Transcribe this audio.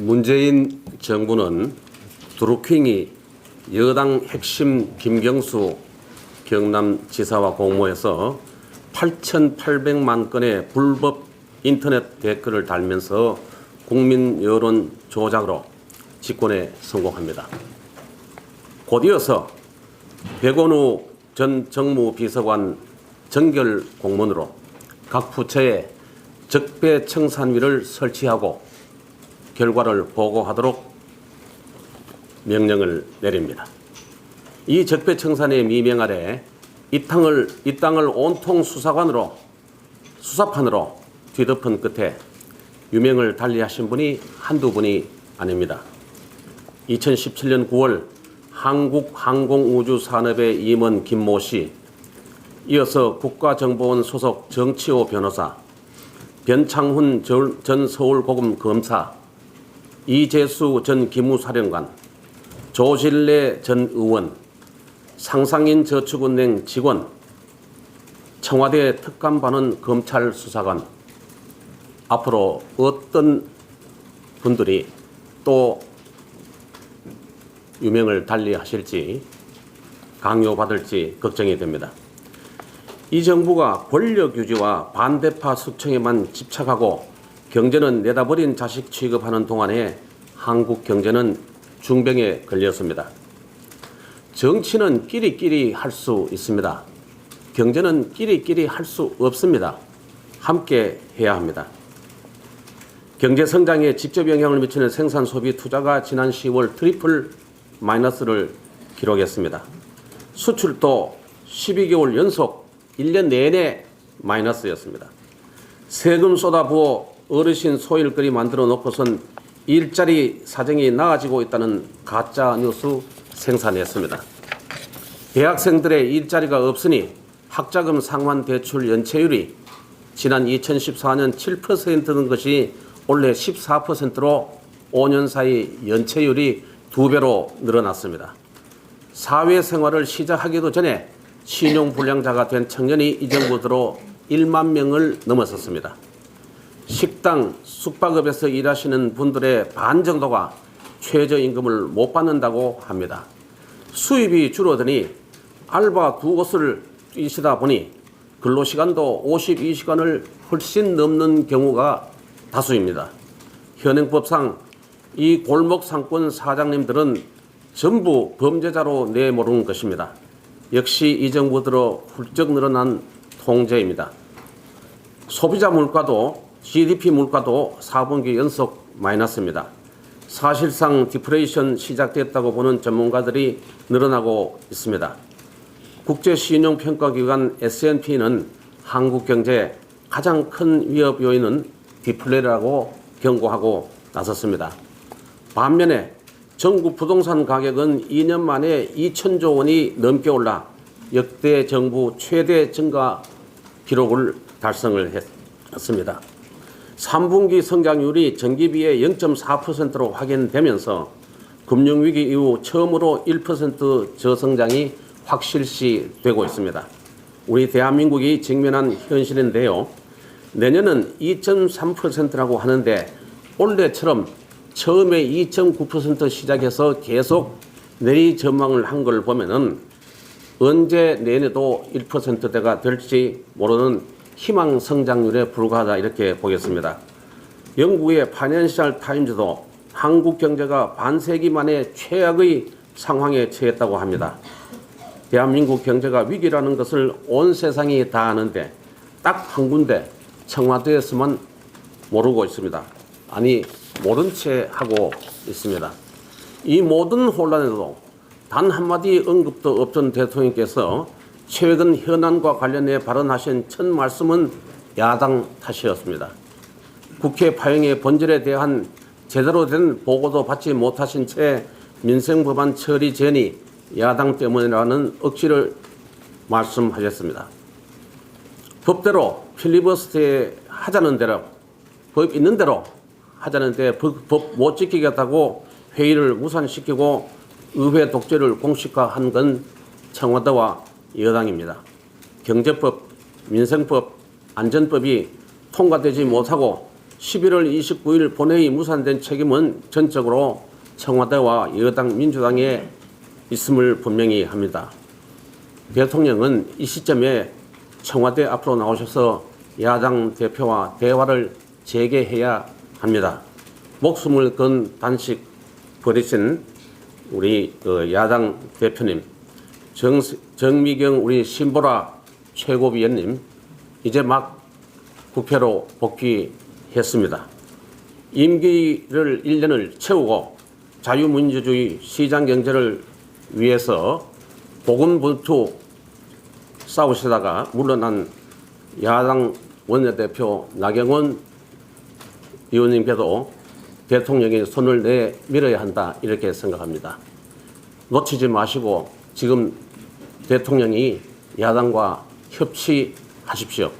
문재인 정부는 드루킹이 여당 핵심 김경수 경남지사와 공모해서 8,800만 건의 불법 인터넷 댓글을 달면서 국민 여론 조작으로 집권에 성공합니다. 곧이어서 백원우 전 정무비서관 정결 공문으로 각 부처에 적폐청산위를 설치하고 결과를 보고하도록 명령을 내립니다. 이 적폐청산의 미명 아래 이 땅을 온통 수사판으로 뒤덮은 끝에 유명을 달리하신 분이 한두 분이 아닙니다. 2017년 9월 한국항공우주산업의 임원 김모 씨, 이어서 국가정보원 소속 정치호 변호사, 변창훈 전 서울고검 검사, 이재수 전 기무사령관, 조실래 전 의원, 상상인저축은행 직원, 청와대 특감반원 검찰 수사관, 앞으로 어떤 분들이 또 유명을 달리하실지 강요받을지 걱정이 됩니다. 이 정부가 권력 유지와 반대파 숙청에만 집착하고 경제는 내다버린 자식 취급하는 동안에 한국 경제는 중병에 걸렸습니다. 정치는 끼리끼리 할 수 있습니다. 경제는 끼리끼리 할 수 없습니다. 함께 해야 합니다. 경제 성장에 직접 영향을 미치는 생산, 소비, 투자가 지난 10월 트리플 마이너스를 기록했습니다. 수출도 12개월 연속 1년 내내 마이너스였습니다. 세금 쏟아부어 어르신 소일거리 만들어 놓고선 일자리 사정이 나아지고 있다는 가짜 뉴스 생산했습니다. 대학생들의 일자리가 없으니 학자금 상환 대출 연체율이 지난 2014년 7%던 것이 올해 14%로 5년 사이 연체율이 2배로 늘어났습니다. 사회생활을 시작하기도 전에 신용불량자가 된 청년이 이 정부 들어 1만 명을 넘어섰습니다. 식당, 숙박업에서 일하시는 분들의 반 정도가 최저임금을 못 받는다고 합니다. 수입이 줄어드니 알바 2곳을 뛰시다 보니 근로시간도 52시간을 훨씬 넘는 경우가 다수입니다. 현행법상 이 골목 상권 사장님들은 전부 범죄자로 내모르는 것입니다. 역시 이 정부 들어 훌쩍 늘어난 통제입니다. 소비자 물가도 GDP 물가도 4분기 연속 마이너스입니다. 사실상 디플레이션 시작됐다고 보는 전문가들이 늘어나고 있습니다. 국제신용평가기관 S&P는 한국 경제의 가장 큰 위협 요인은 디플레라고 경고하고 나섰습니다. 반면에 전국 부동산 가격은 2년 만에 2천조 원이 넘게 올라 역대 정부 최대 증가 기록을 달성을 했습니다. 3분기 성장률이 전기비의 0.4%로 확인되면서 금융위기 이후 처음으로 1% 저성장이 확실시되고 있습니다. 우리 대한민국이 직면한 현실인데요. 내년은 2.3%라고 하는데 올해처럼 처음에 2.9% 시작해서 계속 내리 전망을 한 걸 보면은 언제 내년에도 1%대가 될지 모르는 희망 성장률에 불과하다 이렇게 보겠습니다. 영국의 파이낸셜 타임즈도 한국 경제가 반세기 만에 최악의 상황에 처했다고 합니다. 대한민국 경제가 위기라는 것을 온 세상이 다 아는데 딱 한 군데 청와대에서만 모르고 있습니다. 아니 모른 채 하고 있습니다. 이 모든 혼란에도 단 한마디 언급도 없던 대통령께서 최근 현안과 관련해 발언하신 첫 말씀은 야당 탓이었습니다. 국회 파행의 본질에 대한 제대로 된 보고도 받지 못하신 채 민생법안 처리 전이 야당 때문이라는 억지를 말씀하셨습니다. 법대로 필리버스터 하자는 대로, 법 있는 대로 하자는데 법 못 지키겠다고 회의를 무산시키고 의회 독재를 공식화한 건 청와대와 여당입니다. 경제법, 민생법, 안전법이 통과되지 못하고 11월 29일 본회의 무산된 책임은 전적으로 청와대와 여당 민주당에 있음을 분명히 합니다. 대통령은 이 시점에 청와대 앞으로 나오셔서 야당 대표와 대화를 재개해야 합니다. 목숨을 건 단식 벌이신 우리 야당 대표님, 정미경 우리 신보라 최고위원님, 이제 막 국회로 복귀했습니다. 임기를 1년을 채우고 자유민주주의 시장경제를 위해서 고군분투 싸우시다가 물러난 야당 원내대표 나경원 의원님께도 대통령이 손을 내밀어야 한다, 이렇게 생각합니다. 놓치지 마시고 지금 대통령이 야당과 협치하십시오.